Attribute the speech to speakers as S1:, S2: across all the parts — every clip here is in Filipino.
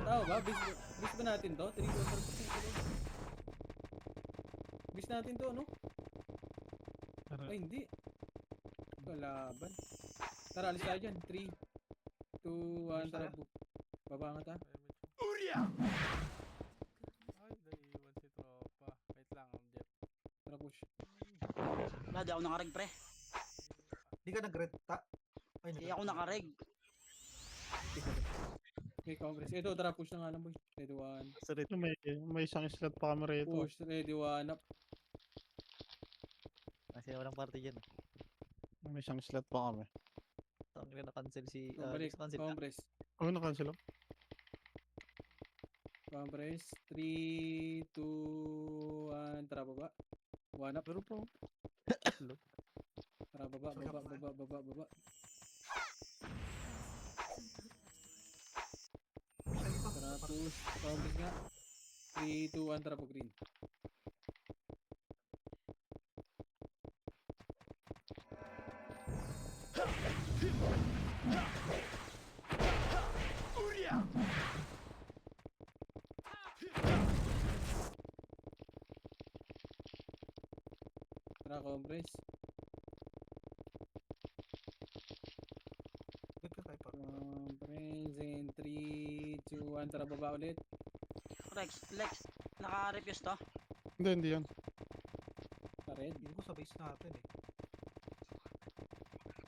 S1: Tao ba? Base ba natin to? 300%. Base natin to, ano? Ay, hindi. Kalaban. Tara, alis tayo dyan. 3, 2, 1, tara. Baba nga ta.
S2: Ay, naiiwan si tropa. Wait lang, Jeff.
S1: Tara, push.
S3: Wala, di ako nakareg, pre.
S4: Di ka nag-red ta? Ay,
S3: Di ako nakareg.
S1: Okay, Congress. Ito, tara, push na nga lang, boy. Ready, 1.
S5: Sa rito may isang slot pa kami rito.
S1: Push, ready, 1, up.
S6: Kasi walang party dyan.
S5: May isang slot pa kami.
S6: Ang na-cancel si...
S1: Balik,
S6: cancel.
S1: Congress.
S5: Oh, na-cancel ako.
S1: Congress. 3, 2, 1, tara, baba. 1, up.
S5: Pero po.
S1: Tara, baba. Tara, push. Congress nga. 3, 2, 1, tara po, green. Tara, Congress. Congress in 3, 2, 1, tara, baba ulit.
S3: Lex, naka-refuse to.
S5: Hindi yan.
S1: Pared.
S4: Hindi ko sa base natin eh.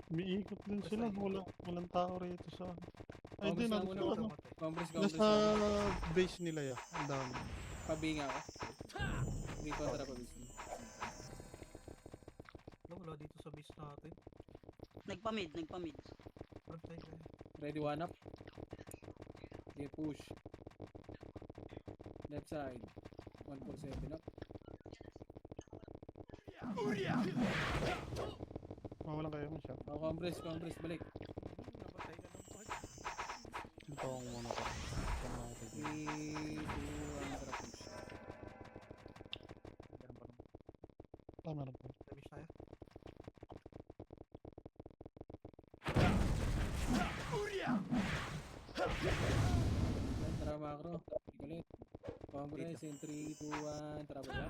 S5: Umiikot din sila. Walang tao rito sa... Ay,
S1: Congress
S5: hindi
S1: nga
S5: na.
S1: muna,
S5: Ano,
S1: Congress.
S5: nasa base nila ya. Ang dami.
S1: Pabinga ako. Hindi ko tara pabis.
S4: Wala dito sa base natin.
S3: Nagpamid.
S4: Front side eh.
S1: Ready, 1 up. Okay, push. Left side. 147 up.
S5: Mawalan kayo mo siya.
S1: Oh, Congress, balik.
S2: Napatay ka ng pod.
S5: Ito ang muna ko.
S1: 3, 2, 1, tara push.
S5: Tama na po.
S4: Damage tayo.
S1: Tara macro. Ulit. Congress in 3, 2, 1, tara baba.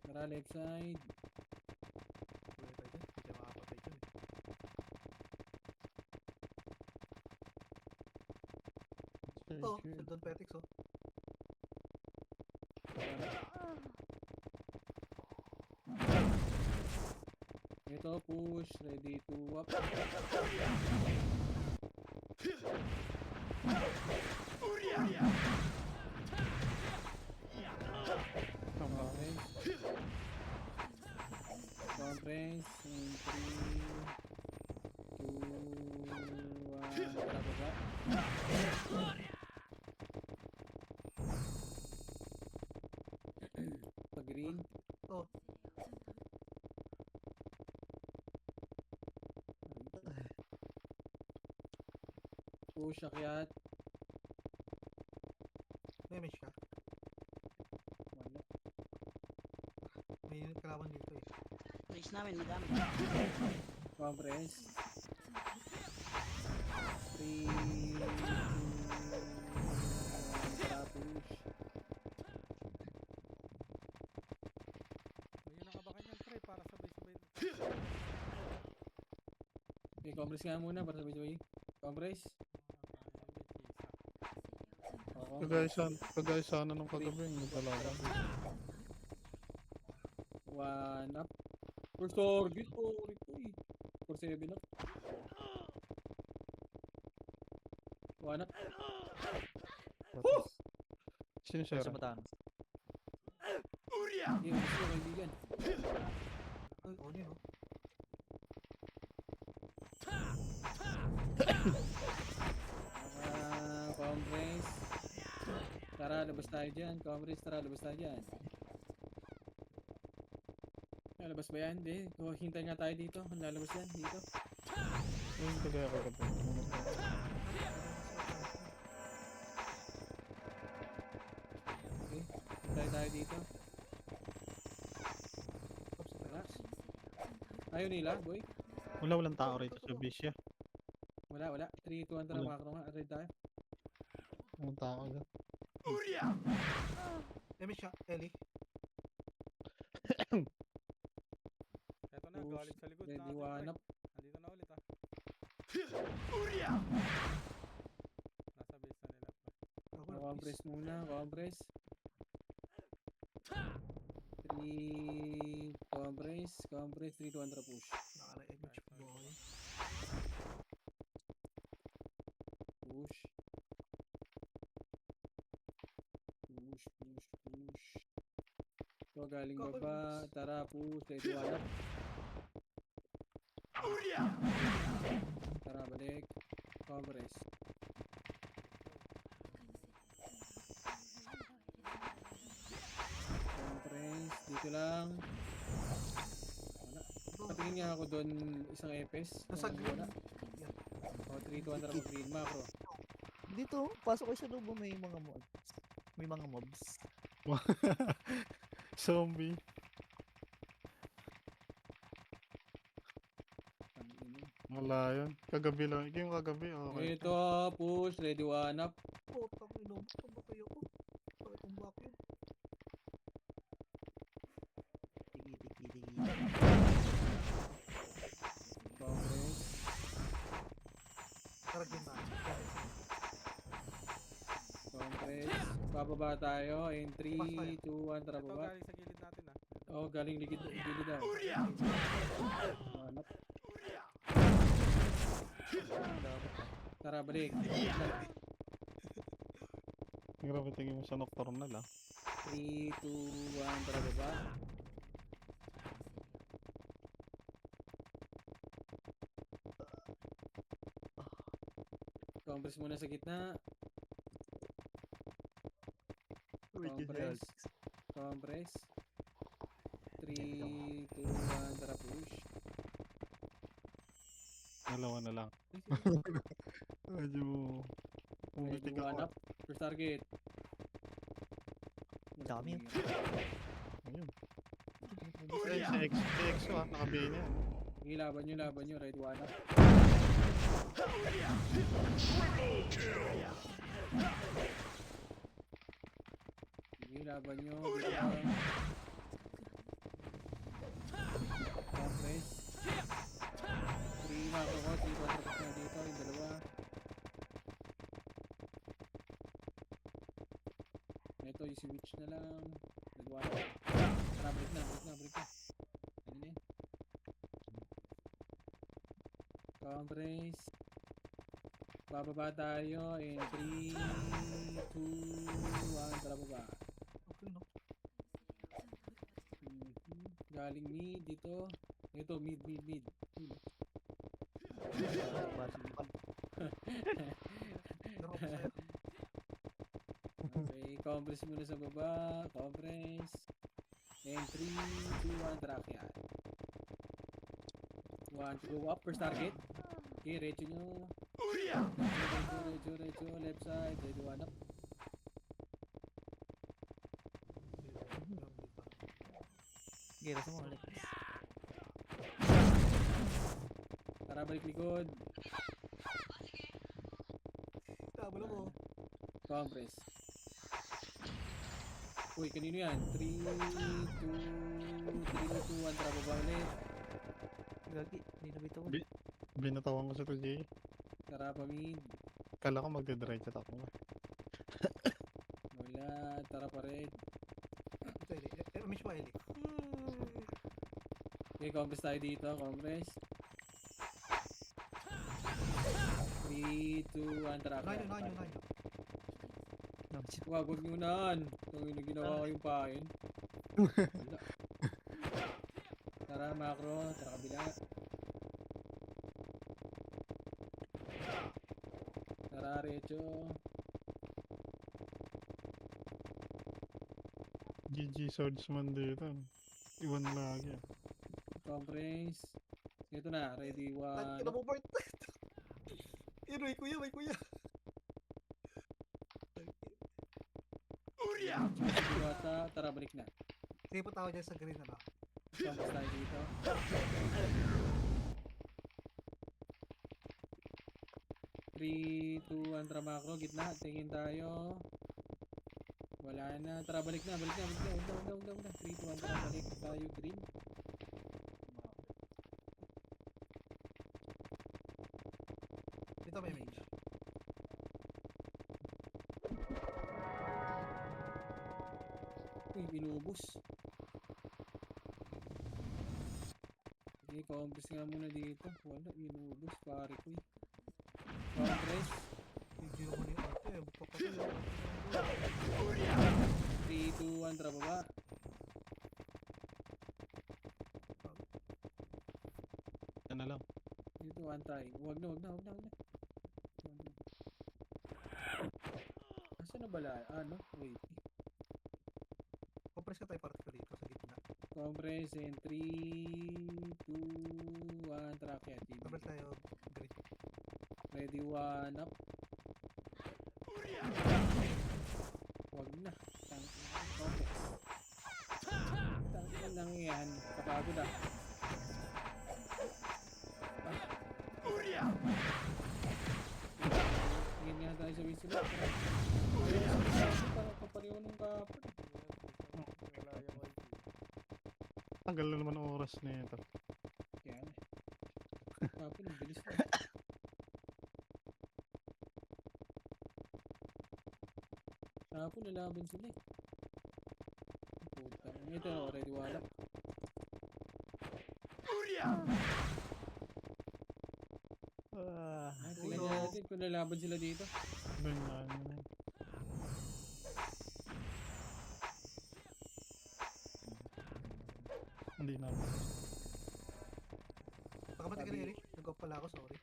S1: Tara left side.
S4: Tuloy tayo dyan. Hindi tayo makapatay dyan eh. Ito, sa Don Petix oh.
S1: Ito push. Ready to up. Conference in 3, 2, 1, tara baba. Pag green.
S4: Oh.
S1: Push akyat.
S4: Damage ka.
S1: Wala.
S4: May kalaban dito eh.
S3: Race namin, madami.
S1: Conference. 3, 2, 1, tara push.
S2: Ayun ang kabakan yan, pre, para sabay-sabay.
S1: Okay, Conference nga muna para sabay-sabay. Conference. Oo,
S5: Kagaya sana nung kagabi. Yung talaga.
S1: 1 up. First target. Sorry ko eh. 4-7 up. 1 up.
S5: Sino
S6: Sa
S5: siya?
S6: mataas.
S1: Yung gusto kaibigan.
S4: Ay, on yun oh.
S1: Conference. Tara, labas tayo dyan. Conference, tara, labas tayo dyan. Lalabas ba yan? Hindi. Hintay nga tayo dito. Ang lalabas yan. Dito.
S5: Yung kagaya kagabi.
S1: Okay. Hintay tayo dito.
S4: Oops,
S1: Tara. Ayaw nila, boy.
S5: Walang tao rito sa base ya.
S1: Wala wala. 3, 2, 1, tara
S5: Wala.
S1: macro nga. Red tayo.
S5: Walang tao agad.
S4: Emi siya, Ellie.
S2: Eto na,
S1: Push.
S2: galing sa likod
S1: Ready,
S2: natin,
S1: one
S2: pre.
S1: up.
S2: Andito na ulit, ah. Nasa base na nila, pre.
S4: Ako na,
S1: Compress
S4: please.
S1: muna. Compress. 3, compress. Compress. 3, 2, 1, tara push.
S4: Naka-image boy.
S1: Push. Push, push, push. So, galing
S4: Go,
S1: baba. Tara, push. Ready, one up. Tara, balik. Compress. Compress. Dito lang. Wala.
S4: Go.
S1: Patingin nga ako doon isang epes.
S4: Nasa
S1: Kung
S4: green.
S1: wala.
S4: Yan.
S1: O, 3, 2, 1, tara mag-green macro.
S6: Dito, pasok kayo sa loob mo, may mga mobs. May mga mobs.
S5: Zombie.
S1: Tangina.
S5: Wala yun. Kagabi lang. Ikaw yung kagabi. Okay.
S1: Ito, push. Ready, one up.
S4: Putang ino, pamatay ako. Bakit ang vacuum?
S6: Tigi.
S1: Compress.
S4: Tara, game na.
S1: Compress. Bababa tayo. In 3, 2, 1, tara
S2: Ito,
S1: baba.
S2: galing sa gilid natin, ah.
S1: Oh, galing gilid daw. One up. Tara, balik.
S5: Grabe tingin mo sa nocturnal ah.
S1: 3, 2, 1, tara baba. Compress muna sa gitna. Compress. Compress. 3, 2, 1, tara push.
S5: Dalawa na lang. Medyo
S1: Ready,
S5: pumitik
S1: one
S5: ako.
S1: up. First target.
S6: Dami.
S5: Ayun. Ayun, si EXO ah. Nakabihin niya.
S1: Sige, laban nyo. Ready, one up. Sige, laban nyo. Dito lang. Compress. 3 macro ko. 3 contracts na dito. Yung dalawa. Ito, yung switch na lang. Nagawa na. Tara, break na. Ano na yun? Compress. Bababa tayo in 3, 2, 1. Tara baba.
S4: Okay, no?
S1: Galing mid dito. Ito, mid.
S4: Pero ako sa'yo.
S1: Okay, compress muna sa baba. Compress. And 3, 2, 1. Tara, kaya. 1 to go up. First target. Okay, recho nyo. Recho. Left side. Ready, one up.
S6: Gira sa mga legs.
S1: Tara, balik likod.
S4: Tabala mo.
S1: Compress. Uy, kanino yan? 3, 2, 1. Tara, baba ulit.
S6: Gagi, hindi nabitawan.
S5: Binatawan ko sa 2J.
S1: Tara, pamid.
S5: Kala ko magdadiretso ako na.
S1: Wala. Tara pa rin.
S4: Ito, Ellie. Image mo, Ellie.
S1: Okay, compress tayo dito. Compress. 3, 2, 1. Tara, kaya.
S4: Nanyo.
S1: Wag nyo naan. Tungin na ginawa ko yung pain. Wala. Tara, macro. Tara, kabila. Tara, recho.
S5: GG swordsman dito. Iwan lagi.
S1: Compress. Ito na. Ready,
S4: Lahat
S1: 1.
S4: ka na mo, Bart. Yun, may kuya.
S1: Tara, balik na.
S4: Sige, punta ako dyan sa green, ano?
S1: Compress tayo dito. 3, 2, 1, tara macro, gitna, tingin tayo. Wala na, tara balik na. Huwag na. 3, 2, 1, tara balik tayo, green.
S4: Dito may mage.
S1: Uy, binubos. Sige, compress nga muna dito. Wala, binubos, pare ko eh. Compress.
S4: Hindi naman yung ate. Papatay ako.
S1: 3, 2, 1, tara baba.
S5: Yan na lang.
S1: Dito, antay. Huwag na. Asa na bala? Ano? Wait.
S4: Compress ka tayo parte ko dito sa gitna.
S1: Compress in 3, 2, 1, tara kaya TV.
S4: Compress tayo green.
S1: Ready, 1, up. Huwag na. Compress. Tangin lang yan. Kapagod ah. Tingin nga tayo sa whistle. Parang kapariwa ng kapal.
S2: Wala yung ulti.
S5: Tagal na naman ang oras na ito.
S1: Yan. Kapal, ang bilis na. Kapal, lalaban sila eh. Putang. Ito, already wala. Tingnan
S4: Ulo.
S1: natin kung lalaban sila dito.
S5: Ganyan na. Hindi na.
S4: Pagkamatay ka na Eric. Nag-off pala ako, sorry.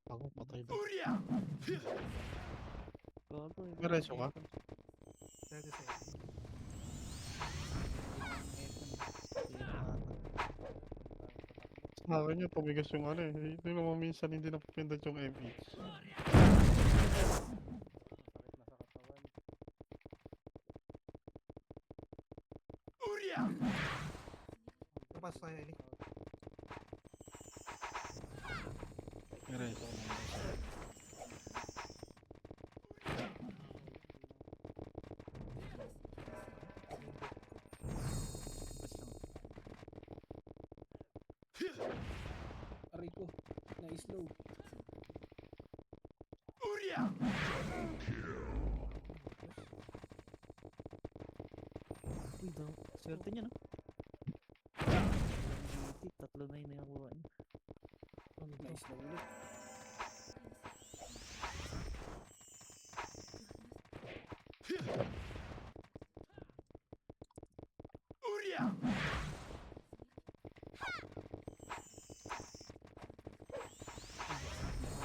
S5: Ako patay na.
S6: Gago eh.
S5: May reso ka?
S4: Dahil sa Eric.
S5: Sa akin yung tumigas yung ano eh. Hindi naman minsan hindi napapindot yung FH.
S2: Masakit na sa katawan.
S4: Tapos tayo Eric.
S5: May reso.
S1: Aray ko. Na-slow.
S6: Uy, daw. Swerte niya, no? Tatlo na yun nakuha niya.
S1: Na-slow ulit.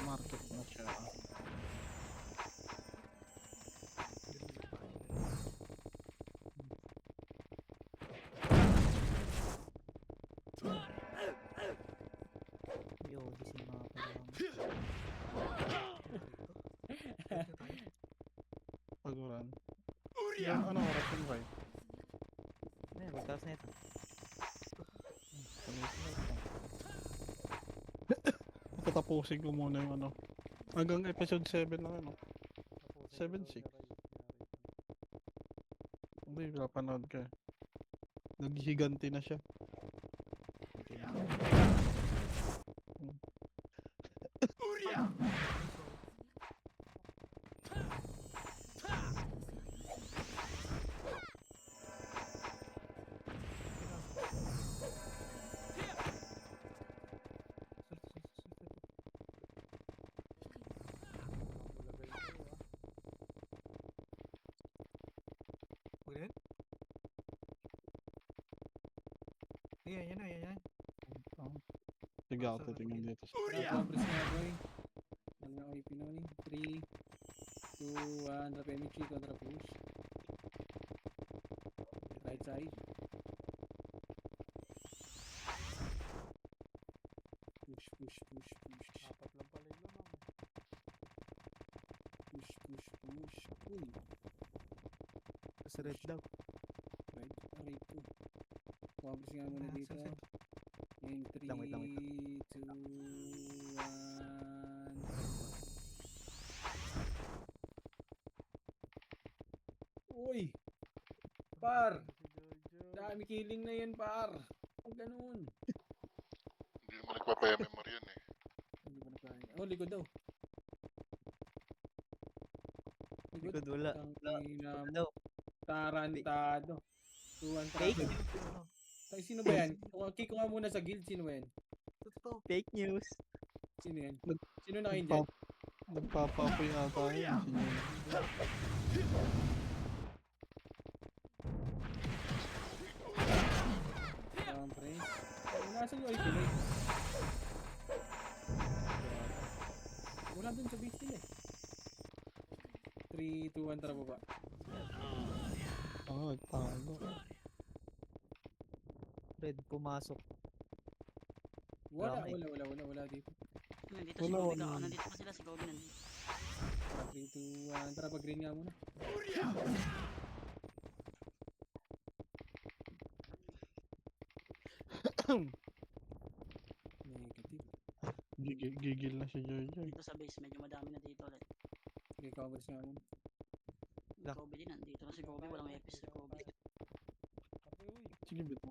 S5: Market na siya.
S6: Yo, gising mga pala.
S5: Paguran. Yan, ano oras yung right?
S6: Eh, magkakas na ito.
S5: Tatapusin ko muna yung ano. Hanggang episode 7 lang ano.
S2: Tapusin
S5: 7-6.
S2: ko daw niya, Ray.
S5: Hindi, pinapanood ka. Naghihiganti na siya.
S2: Mabulagay ko, ah.
S4: Huwag na yun? Yan.
S5: Sige ako titingin dito sa...
S1: Compress nga boy. Ano na OP na ulit. 3, 2, 1, drop MHG kontra push. Right side. Push.
S2: Apat lang pala yung lamang.
S1: Push. Uy.
S6: Sa red daw.
S1: Right. Aray ko. Compress nga muna dito.
S4: Set.
S1: In 3,
S6: Wait lang.
S1: 2, 1. par.
S2: Si Jojo.
S1: Dami killing na yan, par. Huwag ganun.
S7: Hindi naman nagpapa-MMR yan eh.
S1: Hindi ko na kaya. Oh, likod daw.
S6: Likod wala.
S1: Ang ina
S6: Wala
S1: mo.
S6: daw.
S1: Tarantado. Tuwan
S6: Fake.
S1: traffic. Tay, sino ba yan? Kick ko nga muna sa guild. Sino ba yan?
S2: Totoo.
S6: Fake news.
S1: Sino yan? Sino na kayo dyan?
S5: Nagpapa-apoy ata yun.
S1: Pre. Nasaan yung iPhone? Wala dun sa base nila eh. 3, 2, 1, tara baba.
S5: Nagtago.
S6: Red, pumasok.
S1: Wala
S6: Wala,
S1: wala dito.
S3: Nandito si
S5: Wala,
S3: Kobe ka.
S5: wala.
S3: Nandito pa sila si Kobe nandito.
S1: Tara, 3, 2, 1, tara pag-green nga muna. Negative.
S5: Gigil na si Jojo.
S3: Dito sa base, medyo madami na dito ulit.
S1: Okay, covers nga muna.
S3: Yung Kobe din, nandito na si Kobe. Walang epis si Kobe.
S2: Kape, uy.
S5: Sige, bito.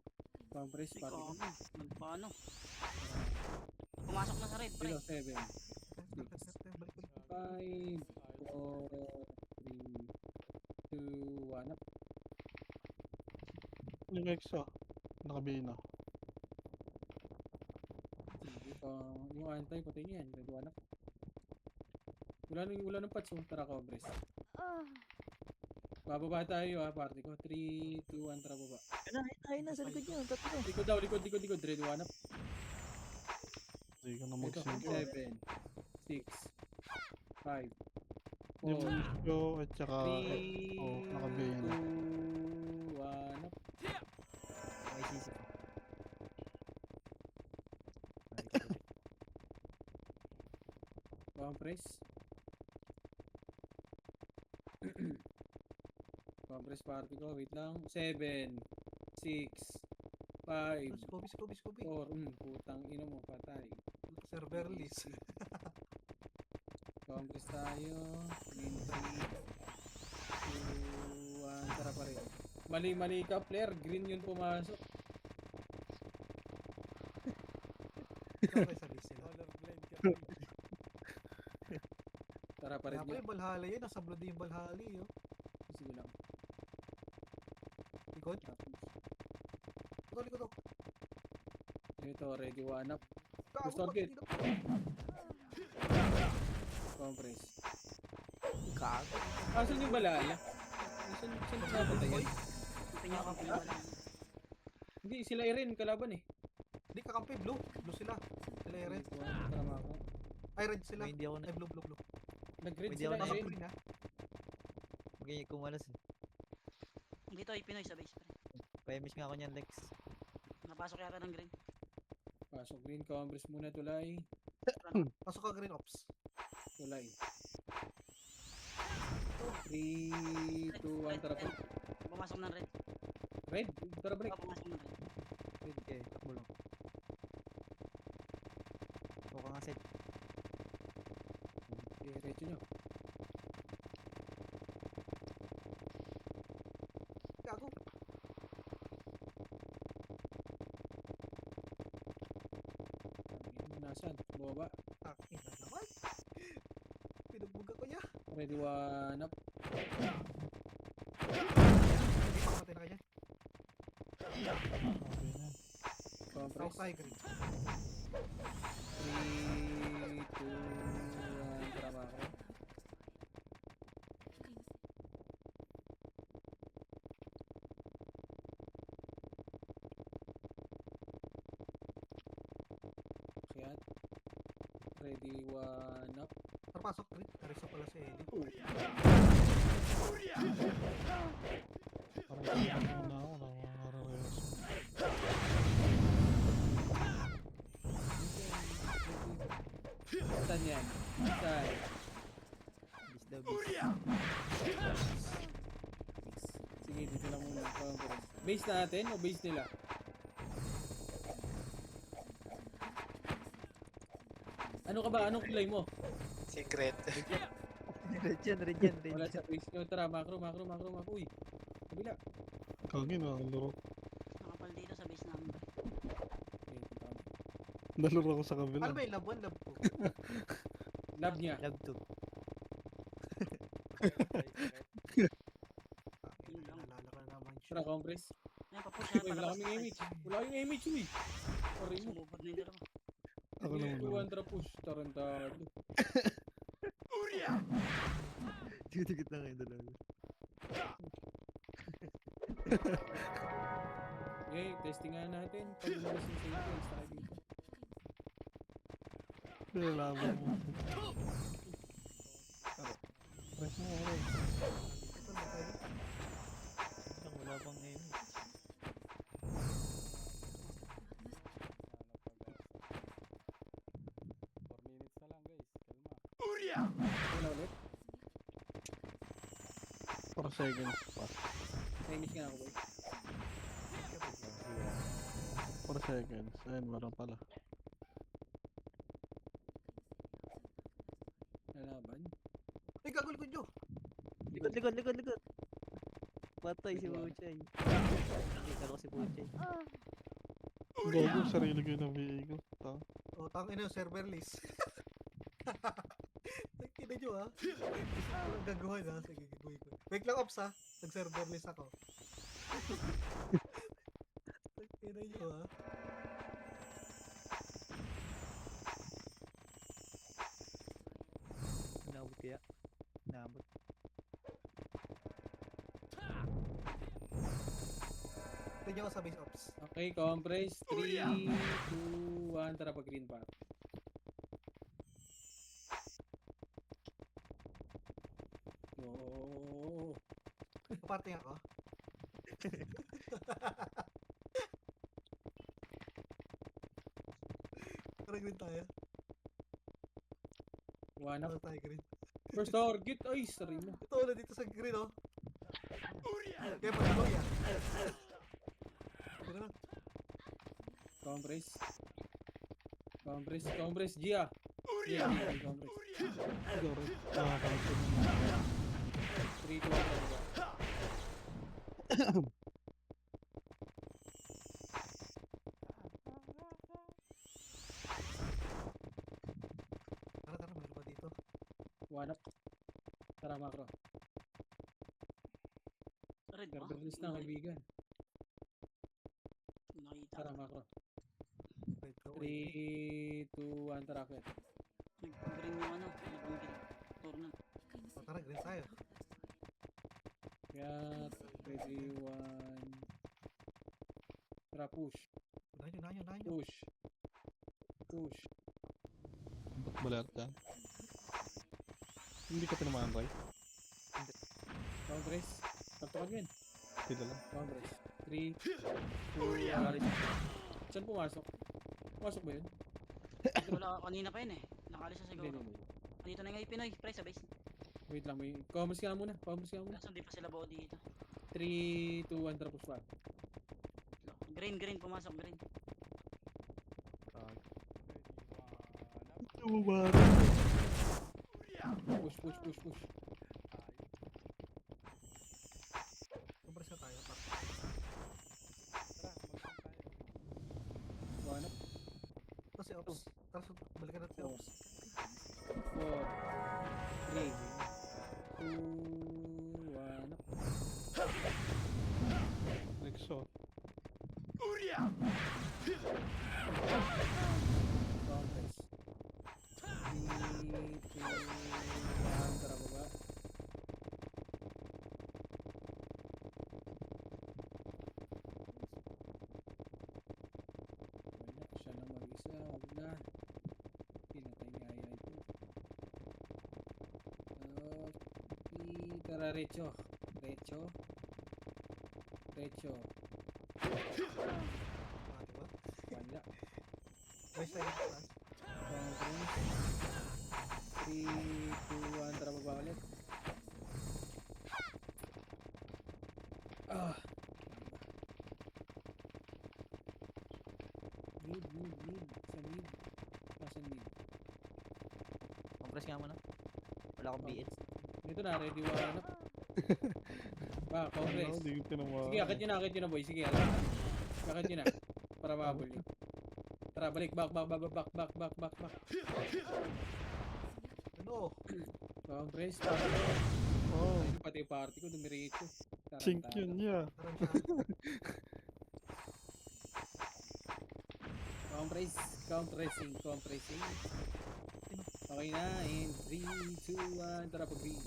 S1: Compress,
S3: Si
S1: party
S3: Kobe,
S1: ko.
S3: nagpaano. Pumasok na sa red, pre.
S1: Kilo, 7.
S2: Balik ko.
S1: 5, 4, 3, 2, 1, up.
S5: Yung Exa. Nakabina.
S1: Sige, yung antay, patay niya yan. Red 1 up. Wala nang patch, tara covers. Bababa tayo party ko. 3, 2, 1, tara baba.
S6: Ayun na, sa likod niyo. Tatlo.
S1: Likod daw, likod. Red 1 up.
S5: Hindi ka na
S1: Ito,
S5: magsinto.
S1: 7, 6, 5,
S5: Yung
S1: 4,
S5: Misho at saka
S1: 3,
S5: oh, nakabina.
S1: 2, 1 up.
S6: May sisi pa.
S1: Compress. Compress party ko. Wait lang. 7, 6, 5,
S2: Si Kobe.
S1: 4. Putang ina mo. Patay.
S2: Server list.
S1: Compress tayo. 3, 2, 1. Tara pa rin. Mali ka, player. Green yun pumasok.
S2: Ikaw sa list nila. Colorblind ka.
S1: Tara pa rin
S2: Kaya pa
S1: yun.
S2: yung Valhalla yun. Nasa blood yung Valhalla yun.
S1: Sige lang.
S2: Likod. Likod.
S1: Ito, ready 1 up.
S2: Gago,
S1: Gusto
S2: bakit
S1: agad.
S2: hindi
S1: Compress.
S6: Kago.
S1: Asan yung balala? Saan napatay yan?
S3: Tingnan ko kung wala.
S1: Hindi, sila Irene kalaban eh.
S2: Hindi kakampi. Blue sila. Sila yung red.
S1: Tama ako.
S2: Ay, red sila.
S6: Hindi ako na.
S2: Ay, blue.
S1: Nag-red
S6: Hindi
S1: sila
S6: ako
S2: Nasa
S1: Irene.
S2: green ha.
S6: Magiging kumalas.
S3: Dito ay Pinoy sa base, pre.
S6: Payamiss nga ako niyan, Lex.
S3: Napasok yata ng green.
S1: Pasok green, Compress muna, tulay.
S2: Pasok ka green ops.
S1: Tulay. 3, 2, 1, tara pa.
S3: Pumasok ng red.
S1: Red, tara break.
S3: Pumasok ng red.
S6: Okay, takbo lang. Huwag ka nga set.
S1: Diretso nyo.
S2: Gago.
S1: Nasaan? Baba.
S2: Akin na naman. Pinagbuga ko niya.
S1: Ready 1 up.
S2: Pamatay na kanya.
S1: Compress.
S2: South side green.
S1: 3, 2, 1, tara ba ako? Kaya ready 1 up.
S2: Tara, pasok green. Arisa pala si Eddie.
S5: Parang hindi na ako nakarareas.
S1: Saan yan? Saan?
S6: Bis daw, bis.
S1: Sige, dito lang muna. Base natin o base nila? Ano ka ba? Anong kulay mo?
S8: Secret.
S6: Red yan.
S1: Wala sa base nyo. Tara, macro. Uy, kabila.
S5: Kagi nakalaro.
S3: Nakapal dito sa base number.
S1: Okay, punta kami.
S5: Nalaro ako sa kabila.
S2: Ano ba yung lab 1, lab 2?
S1: Lab niya.
S6: Love to.
S3: Yun lang.
S2: Naalala ko na naman siya.
S1: Tara, compress.
S3: Ayun, papush
S1: Uy,
S3: na
S1: wala kaming image. Wala kaming image yun eh. Sorry mo.
S3: Sumubad na yung dalawa.
S5: Ako naman.
S1: 2 1 push. Tarantado.
S6: Tikit na kayo dalawa.
S1: Okay, testing nga natin. Pag umalis yung save points, tayo dito.
S5: Nilalaban mo. Press mo ako.
S2: Ito na tayo.
S6: Ang wala pang aim.
S1: Wala ulit.
S5: 4 seconds pa.
S1: Nainis nga ako boy.
S5: 4 seconds. Ayun, meron pala.
S1: Lalaban.
S2: Ay, gagol ko, Joe.
S6: Likod. Patay si Buchay. Nakita ko si Buchay.
S5: Gago, sarili ko yung nabihi ko.
S2: O, tangin na yung server list. Tangin Joe, ha? Walang gagawin, ha? Sige, gagawin ko. Wait lang, Ops, ha? Nag-server list ako. Tangin Joe, ha?
S6: Naabot kaya? Naabot.
S2: Tignan ko sa base Ops.
S1: Okay, compress. 3, 2, 1. Tara, pag green pa. Yo.
S2: Paparting ako. Tara, green tayo.
S1: One up.
S2: Tara tayo, green.
S1: First target. Ay, sorry mo.
S2: Ito ulit dito sa green, oh. Kaya pagkabag yan. Tara na.
S1: Compress. Compress. Gia. Gia, compress.
S5: Nakakakit.
S1: 3, 2, 1.
S2: Tara, meron pa dito.
S1: One up. Tara, macro.
S3: Red ba?
S1: Garberlis na, kaibigan.
S3: Nakita.
S1: Tara, macro.
S2: Right, go.
S1: 3, 2, 1. Tara, kaya.
S3: Nag-green yung ano. Nag-green. Turn.
S2: O, tara, green tayo.
S1: Kaya, 3, 1. Tara, push.
S2: Unahin nyo.
S1: Push.
S5: Ba't balat yan? Hindi ka tinamaan, right?
S1: Compress. Tagtukan mo yun.
S5: Sila lang.
S1: Compress. 3, 2, 1. Saan pumasok? Pumasok ba yun?
S3: Wala kanina pa yun eh. Nakalis na siguro.
S1: Hindi.
S3: Dito na yung Pinoy. Pre, sa base.
S1: Wait lang, may... Compress ka na muna.
S3: Kaso hindi pa sila buo dito.
S1: 3, 2, 1. Tara, push pa.
S3: Green. Pumasok green.
S1: Push.
S2: Compress na tayo.
S1: One up.
S2: Ito si Ops. Tara, balikan natin si
S1: Oh.
S2: Ops.
S1: 4, 3, 2, 1 up.
S5: Next shot.
S1: Compress. 3, 2, 1. Tara, baba. Wala, siya na mag-isa. Huwag na. Pinatay niya ito. Tara, Recho.
S2: Ah, diba?
S1: Wala.
S2: Race tayo dito, taas.
S1: Conference. 3, 2, 1. Tara, baba ulit. Mid. Sa mid. Nasaan mid?
S6: Compress nga muna. Wala akong BS.
S1: Dito na, ready one up. Congress.
S5: Hindi ko tinamaan.
S1: Sige, akit nyo na boy. Sige, alam. Akit nyo na. Para mabul yun. Tara, balik. Back.
S2: Ano?
S1: Congress.
S5: Oh,
S1: Pati yung party ko, dumiretso.
S5: sync yun niya.
S1: Compressing. Okay na, in 3, 2, 1, tara pag green.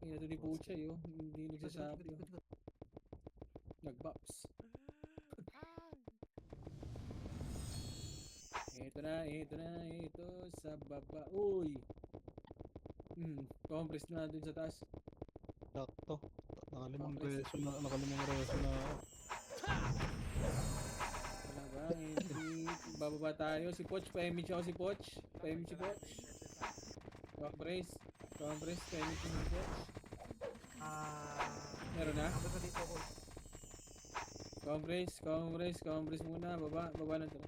S1: Ay, nato ni Pucha yun, hindi nagsasabi yun. Nag-box. Ito sa baba. Uy! Compress na dun sa taas.
S5: Sakto. Nakalimang
S1: Compress.
S5: reso na.
S1: Wala ba? Entry. Bababa tayo. Si Poch, pa-image ako si Poch. Compress. Pa-image ako si Poch. Meron na?
S2: Abot na dito ako.
S1: Compress muna. Baba na ito.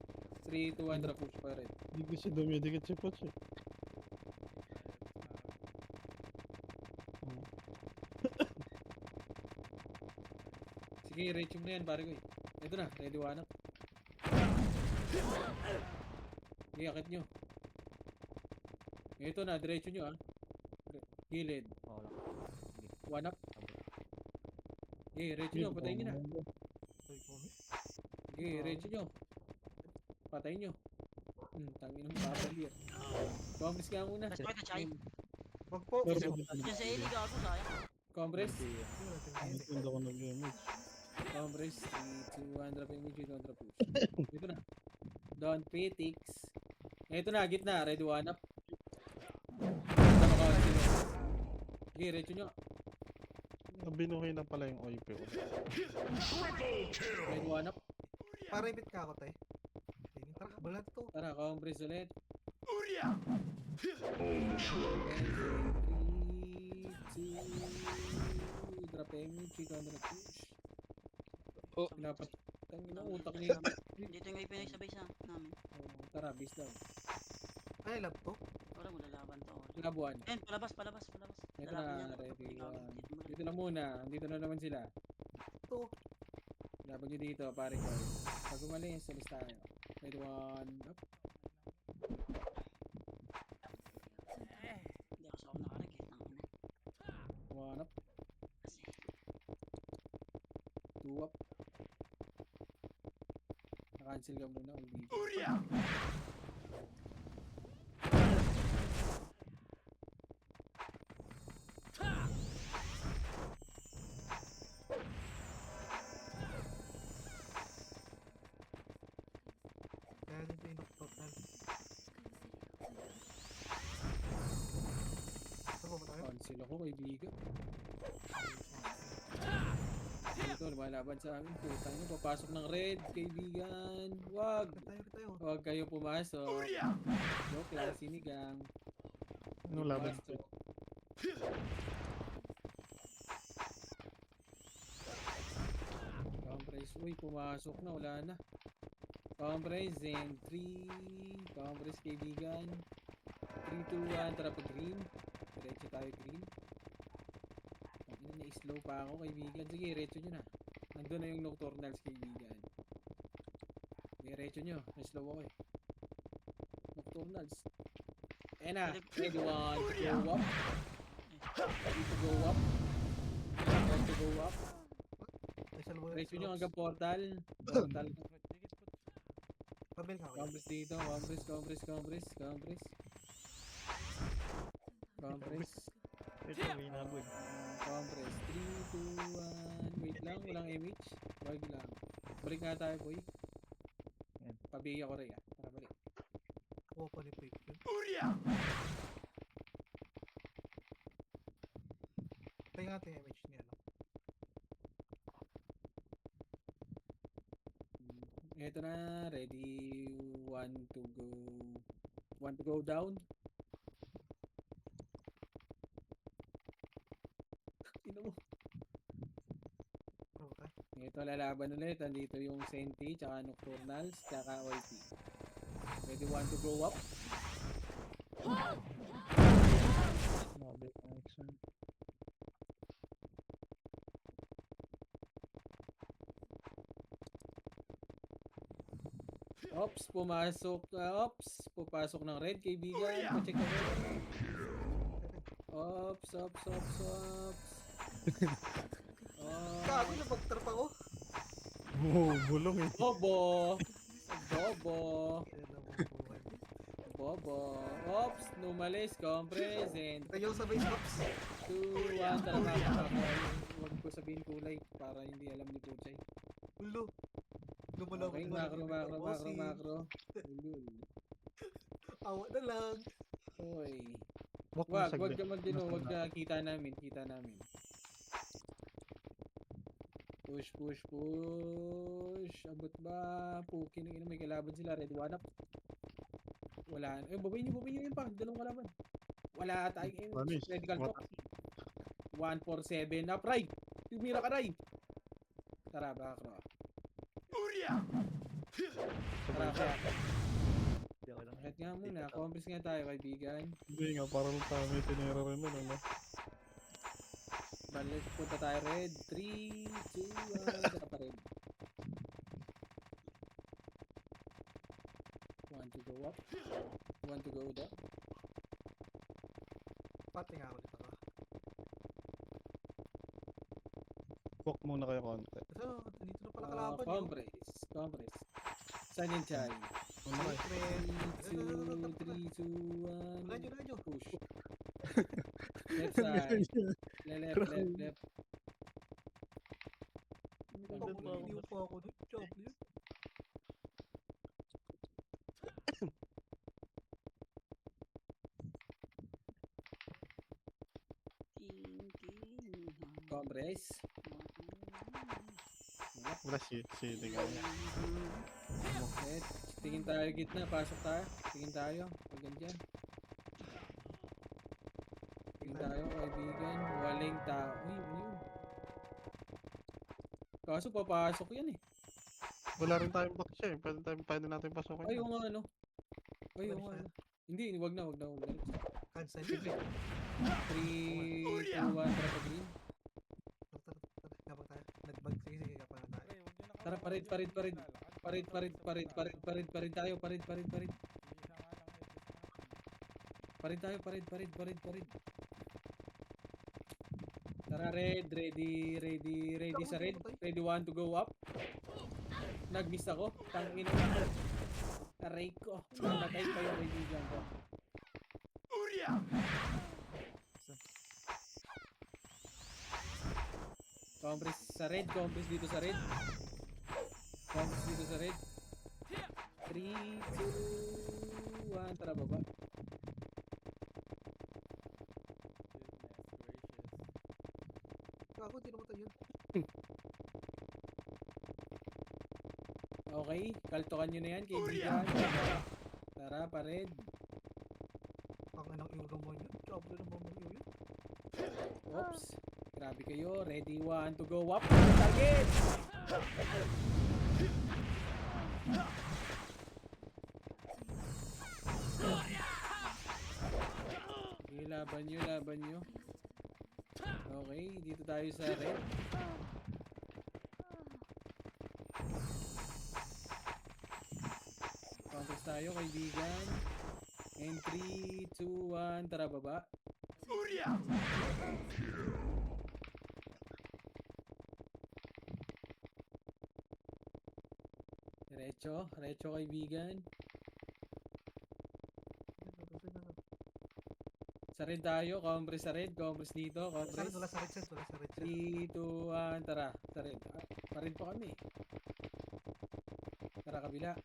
S1: 3, 2, 1, tara push pa rin.
S5: Hindi ko siya dumidikit si Poch eh.
S1: Sige, reaching na yan, pare ko eh. Ito na, ready one up. Sige, akit nyo. Ito na, diretso nyo ah. Gilid. One up. Sige, diretso nyo, patayin nyo na. Sige, diretso nyo. Patayin nyo. Tangin ng papalir. Compress ka muna.
S3: Basta ka chay.
S2: Wag po.
S5: Pero
S3: Diyan sa Eli gago sayang.
S1: Compress.
S5: hindi ako nag-image.
S1: Compress. 3, 2, 1, drop image, 2, drop push. Ito na. Down Petix. Ito na, gitna. Ready one up. Tama ka, sino. Sige, diretso nyo.
S5: Binuhay na pala yung OIP.
S1: Ready one up.
S2: Para ibit ka ako, tay. Tara, balat to.
S1: Tara, compress ulit. 3, 2, drop image, 2, drop push.
S5: Oh.
S1: Dapat, tangin ang utak niya.
S3: Dito yung ipinag sa base namin.
S1: Tara, bis daw.
S2: Ay, lab to.
S3: Wala mo lalaban to.
S1: Labuan.
S3: Ayun, palabas.
S1: Ito
S3: Lalaban
S1: na,
S3: yan.
S1: ready
S3: Ikaw,
S1: one.
S3: dito mo
S1: Dito na muna, dito na naman sila.
S2: To.
S1: Laban nyo dito, pare ko. Pag umalis, salis tayo. Ready one, up.
S3: Hindi ako sa ako nakarag eh. Tangina.
S1: One up,
S3: Kasi.
S1: 2 up. Na-cancel ka muna, all video.
S2: Kaya dito yung total. Saan ba tayo?
S1: Cancel ako, kaibigan. Dito, lumalaban sa amin. Putang nyo, papasok ng red, kaibigan. Wag!
S2: Tayo.
S1: Huwag kayo pumasok. Joke lang, sinigang.
S5: Ano laban?
S1: Pumasok. Compress, uy, pumasok na, wala na. Compress, and 3. Compress, kaibigan. 3, 2, 1, tara pa green. Diretso tayo green. Na-slow pa ako, kaibigan. Sige, diretso nyo na. Nandun na yung nocturnals, kaibigan. Diretso nyo, na-slow ako eh. Nocturnals. Ayan na, ready one to go up. Ready to go up. Ready to go up.
S2: Ay, sa lugar.
S1: Diretso nyo hanggang portal. Portal.
S2: Pabel ka ako.
S1: Compress dito, compress. Compress.
S6: Ito, may nabod.
S1: Compress. 3, 2, 1. Wait lang, walang image. Wag lang. Balik nga tayo, boy.
S6: Yan.
S1: Pabigyan ko rin ah. Para balik.
S2: Kuha pa ni Fake yun. Tayo natin yung image niya, no?
S1: Ito na, ready. One to go down. Ino mo.
S2: Bro, tayo.
S1: Ito lalaban ulit. Andito yung Senti, tsaka Nocturnals, tsaka OIP. Ready one to go up. Ops, pumasok. Ops, pupasok ng red, kaibigan. Pacheck na red. Ops.
S2: Gago na mag-trap ako.
S5: Oo, bulong eh.
S1: Bobo.
S2: Kailan na bubuhay.
S1: Bobo. Ops, numalis. Compress. And
S2: Kita nyo sa base ops.
S1: 2, 1. Tara makakakay. Huwag ko sabihin kulay para hindi alam ni Puchay.
S2: Ulo. Lumalaw
S1: Okay, macro. Ulul.
S2: Awa na lang.
S1: Oy.
S5: Walk mo
S1: Wag
S5: saglit.
S1: ka magdino,
S5: Nasa
S1: wag
S5: na.
S1: ka, kita namin. Push. Abot ba? Puki ng ina, may kalaban sila. Red one up. Wala. Eh, babayin nyo yun pa. Dalawang kalaban. Wala tayong
S5: Promise.
S1: medical
S5: What?
S1: talk. 147 up, right. Tumira ka, right. Tara, baka kro. Tara, kaya.
S6: Hindi ako lang.
S1: Bakit nga muna, compres nga tayo, kaibigan.
S5: Hindi nga, parang tayo may tinira rin nun, ano?
S1: Balik, punta tayo red. 3, 2, 1. Tara pa red. Want to go up? Want to go down?
S2: Pati nga ako dito ka.
S5: Walk muna kayo konti.
S2: So, dito na pala kalaban nyo.
S1: Compres. Sun and shine.
S5: Ano kayo?
S1: 3, 2, 1.
S2: Wala nyo.
S1: Push. Left side. Left.
S2: Ako, hindi pa ako doon. Job yun.
S1: Compres.
S5: Wala si tingnan niya.
S1: Red. Tingin tayo gitna. Pasok tayo. Tingin tayo. Huwag dyan. Tingin tayo, kaibigan. Waling tao. Uy, ano yun? Kaso papasok yan eh.
S5: Wala rin tayong box siya eh. Pwede natin pasukin.
S1: Ay,
S5: yan.
S1: yung ano. Ay, yung ano. Hindi, wag na.
S2: Cancel.
S1: 3, 2, 1, tara pa green.
S2: Kapag tayo. Nag-bag. Sige, kapag na tayo.
S1: Tara, parid tayo. Parid. Tara, red. Ready sa red. Ready, one to go up. Nag-miss ako. Tangina na. Aray ko. Namatay pa yung kaibigan ko. Compres sa red. Compres dito sa red. 3, 2, 1. Tara, baba.
S2: Ako, hindi namatay yun.
S1: Okay, kaltokan nyo na yan, kaibigan. Tara, pa red.
S2: Ang anong euro mo yun. Job na naman mo yun.
S1: Oops. Grabe kayo. Ready, one to go up. Target! Okay, laban nyo. Okay, dito tayo sa red. Contest tayo, kaibigan. And 3, 2, 1. Tara, baba. Diretso kaibigan. Sa red tayo, compres sa red, compres dito, compres.
S2: Wala sa red set.
S1: 3, 2, 1, tara. Sa red. Pa-red pa kami. Tara, kabila.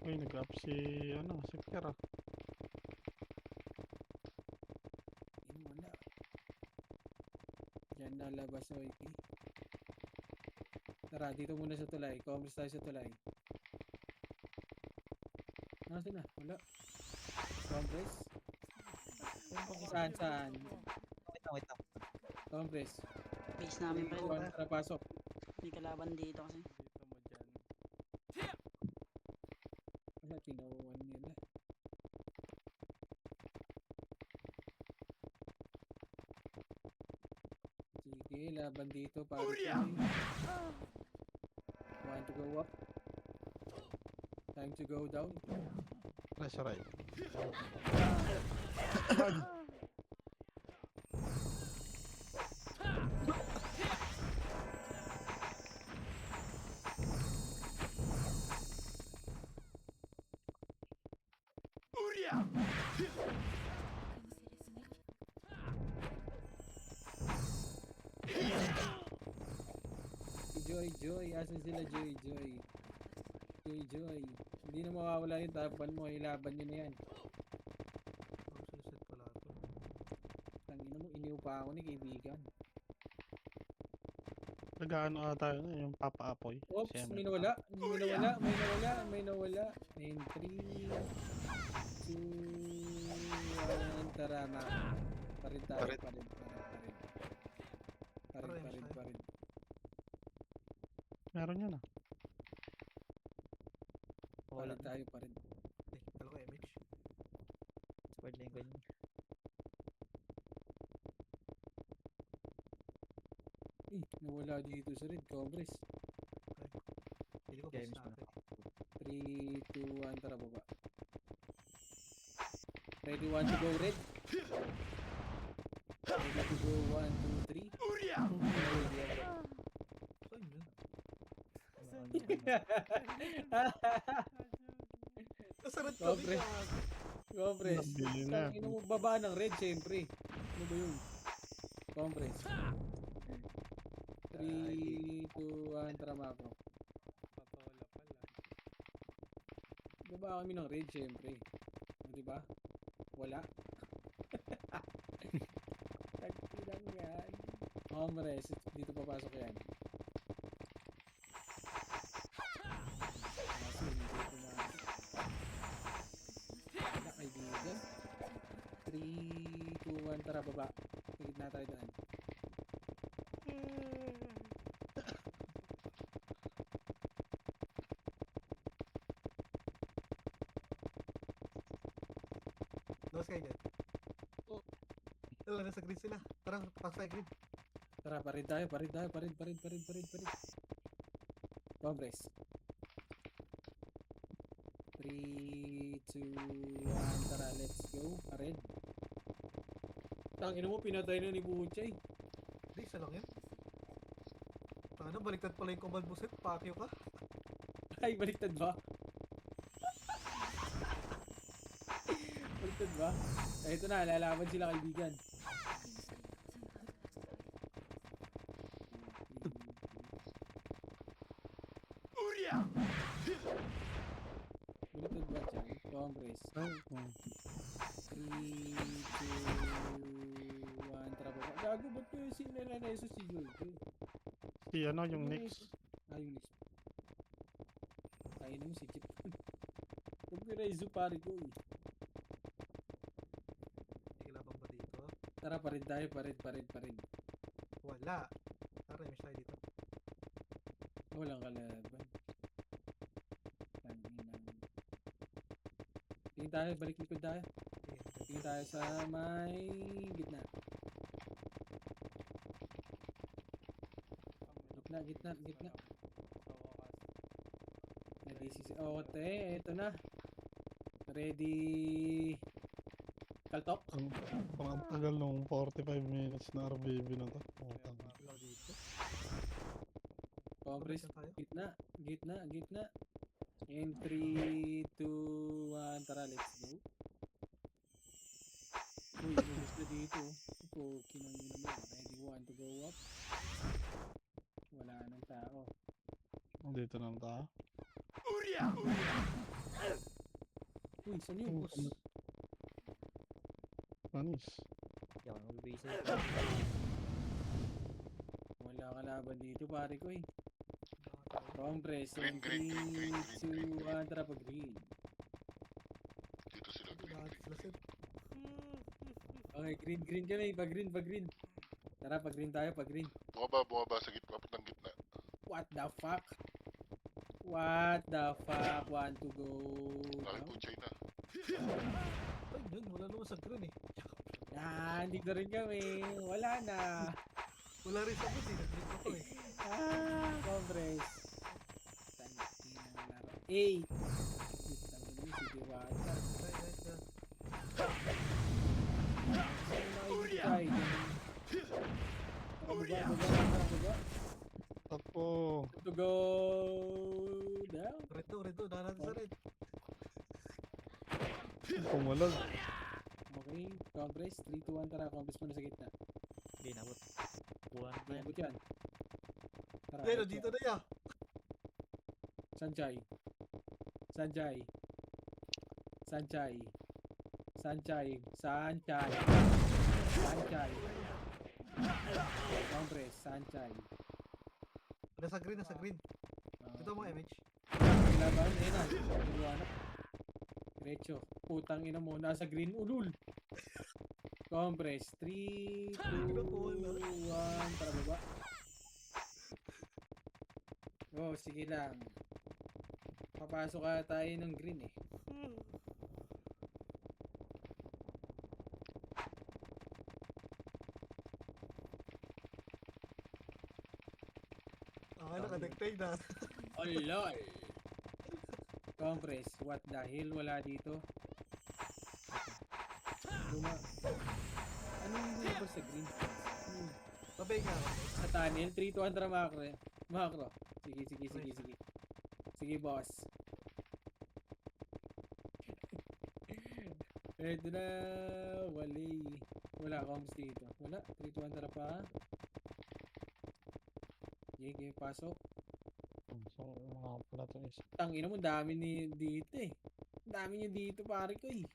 S5: Uy, nag-up si Kera.
S1: Wala. Diyan nalabas o iki. Tara, dito muna sa tulay. Compres tayo sa tulay. Nasaan na? Wala. Compres? Saan?
S6: Wait lang.
S1: Compres.
S3: Base namin pa rin.
S1: Tara, pasok.
S3: May kalaban dito kasi.
S1: Wala, tinawan nila. Sige, laban dito para want to go up. Time to go down.
S5: Pressure right.
S1: Si Joy Joy, asan sila Joy Joy? Joy Joy. Hindi na mawawala yung tapan mo, ilaban nyo na yan.
S2: Ang susunod pala ito.
S1: Tangina mo, iniw pa ako ni kaibigan.
S5: Nag-ano ata yun, yung Papa Apoy.
S1: Oops,
S5: Siyempre.
S1: may nawala. May nawala. In 3, 2, 1, tara na. Parin tayo, parin.
S5: Meron yun ah.
S6: Wala
S1: Parin tayo, parin.
S2: Dalawa MH.
S6: Squad lang yung ganyan.
S1: Nawala dito sa red, Congress.
S2: Hindi ko
S6: Games
S2: basta
S6: mo na.
S2: natin.
S1: 3, 2, 1, tara baba. Ready, 1 to go red. Ready to go, 1, 2, 3.
S2: So yun. Nasarad kami
S1: Sobre.
S2: ka.
S1: Compres.
S5: Nabili na.
S1: Tangina mo, baba ng red, syempre. Ano ba yun? Compres. 3, 2, 1, tara macro.
S4: Patola pala.
S1: Baba kami ng red, syempre. Di ba? Wala. Tagpilang yan. Compres, dito papasok yan. Kasi hindi ko pumasok. Wala, kaibigan. 3, 2, 1, tara baba. Tigit na tayo daan.
S2: Lawas kayo dyan. Wala, nasa green sila. Tara, pasok tayo green.
S1: Tara, parin tayo. Compres. 3, 2, 1, tara, let's go. Parin. Tangina mo, pinatay na ni Buchay.
S2: Hindi, isa lang yun. Ano, baliktad pala yung command mo, Seth. Pakyo ka.
S1: Ay, baliktad ba? Baliktad ba? Ay, ito na, lalaban sila kaibigan. Baliktad ba, Chay? Congress.
S5: Ay,
S1: 3, 2, 1, tara baba. Gago, ba't ko yung sinalaneso si Jojo?
S5: si ano, yung next.
S1: Yung next. Tayo naman si Chip. Huwag ko Rezo pare ko eh.
S2: Ikilabang ba dito?
S1: Tara, parin tayo, parin.
S2: Wala. Tara, miss tayo dito.
S1: Walang kalaban. Tanginang. Tingin tayo, balik likod tayo. Tingin tayo sa may gitna. Gitna. Okay, ito na. Ready. Kaltok?
S5: Ang tagal nung 45 minutes na RBB na to. Putang.
S2: Wala dito.
S1: Compres.
S2: Balik na tayo.
S1: Gitna. In 3, 2, 1, tara, let's go. Uy, lumos na dito. Poki ng ina mo. Ready, 1 to go up. Wala nang tao.
S5: Dito na tayo.
S1: Uy, saan yung boss?
S5: Manis.
S6: Hindi ako mag-base.
S1: Wala kalaban dito, pare ko eh.
S2: Wala tayo.
S1: Compres, in
S7: Green,
S1: 3, 2, 1, tara pa green.
S7: Dito sila green.
S2: Lahat sila, Seth.
S1: Okay, green kami. Pag-green. Tara, pag-green tayo, pag-green.
S7: Bumaba sa gitna, ng gitna.
S1: What the fuck? 1 to go.
S7: Laki po China.
S2: Ay, yun. Wala naman sa green eh.
S1: Dito rin kami. Wala na.
S2: Wala rin sa bus eh. Nag-green ako eh.
S1: Compres. Tanginang laro. 8, baba.
S5: Tapo.
S1: To go down.
S2: Redo, daan natin sa red.
S5: Pumalag.
S1: Okay, compress. 3, 2, 1, tara. Compress mo na sa gitna.
S6: Hindi, nabot. Buwan na
S1: Hindi
S6: yan.
S1: abot yan. Tara,
S2: Ayun,
S1: let's
S2: dito
S1: go.
S2: na ya.
S1: Sanjay. Sanjay. Sanjay. Sanjay. Sanjay. Sanjay. Compress. Sanjay.
S2: Nasa green.
S1: Ah,
S2: Ito mo, MH.
S1: Laban, ayun na. Liwanag. Diretso. Putang ina mo. Nasa green. Ulul. Compress. 3, 2, 1. Tara baba. Oh, sige lang. Papasok ka tayo ng green eh.
S2: Nakadagtay na.
S1: Oh lol. Compress. What the hell? Wala dito. Luma. Anong number sa green?
S2: Babay nga.
S1: Sa tunnel, 3 to 1 tara macro. Macro. Sige. Sige, boss. Ito na. Wala comms dito. Wala. 3 to 1 tara pa. Sige, pasok.
S5: So, mga pala to is.
S1: Tangina mo, dami ni dito eh. Dami niyo dito, pare ko eh.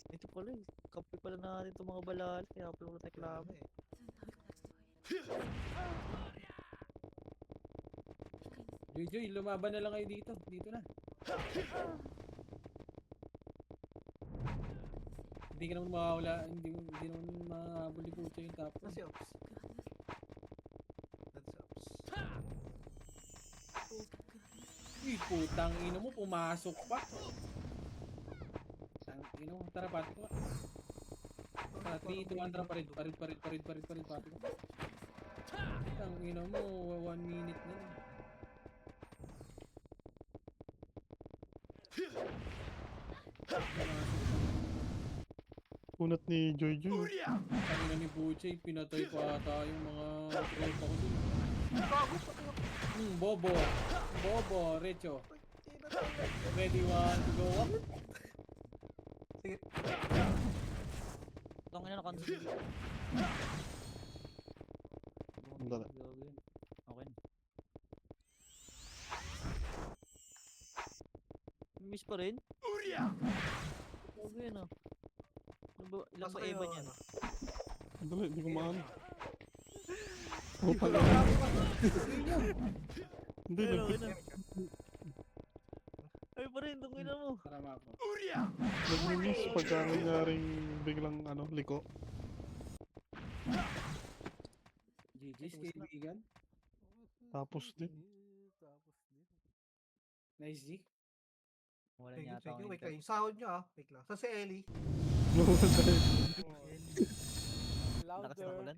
S6: Ito pala eh. Kape pala natin itong mga balal. Kaya pala wala reklamo.
S1: Joy, lumaban na lang kayo dito. Dito na. Hindi ka naman makawala. Hindi naman mahabol ni Pucha yung top.
S2: Nasi Ops. That's Ops.
S1: Uy, putang ina mo, pumasok pa. Tang ina mo, tara pati ko. Tara, 3, 2, 1, tara, parid, pati ko. Tang ina mo, 1 minute na lang.
S5: Kunat ni Joy.
S1: Kanina ni Buchay, pinatay pa ata yung mga tropa ko dun. Bobo, Recho. Ready, 1 to go up.
S2: Sige.
S6: Itong ina na-cancel.
S5: Dala.
S6: Okay na. Miss pa rin? Okay na. Ilang ba Eva niyan?
S5: Dali, di ko maano. Oh, pala. Hindi,
S6: Pero
S5: nag-
S6: okay na. Ay pa rin, itong ina mo.
S1: Tara, Mako.
S5: nag-miss pagka nangyaring biglang liko.
S1: GG's kaibigan.
S5: Tapos din.
S1: Nice G.
S6: Wala
S2: Thank you,
S6: niya
S2: thank you.
S6: ako.
S2: Wait lang. Yung sahod nyo Wait lang. Sa si Ellie.
S6: Lakas ng ulan.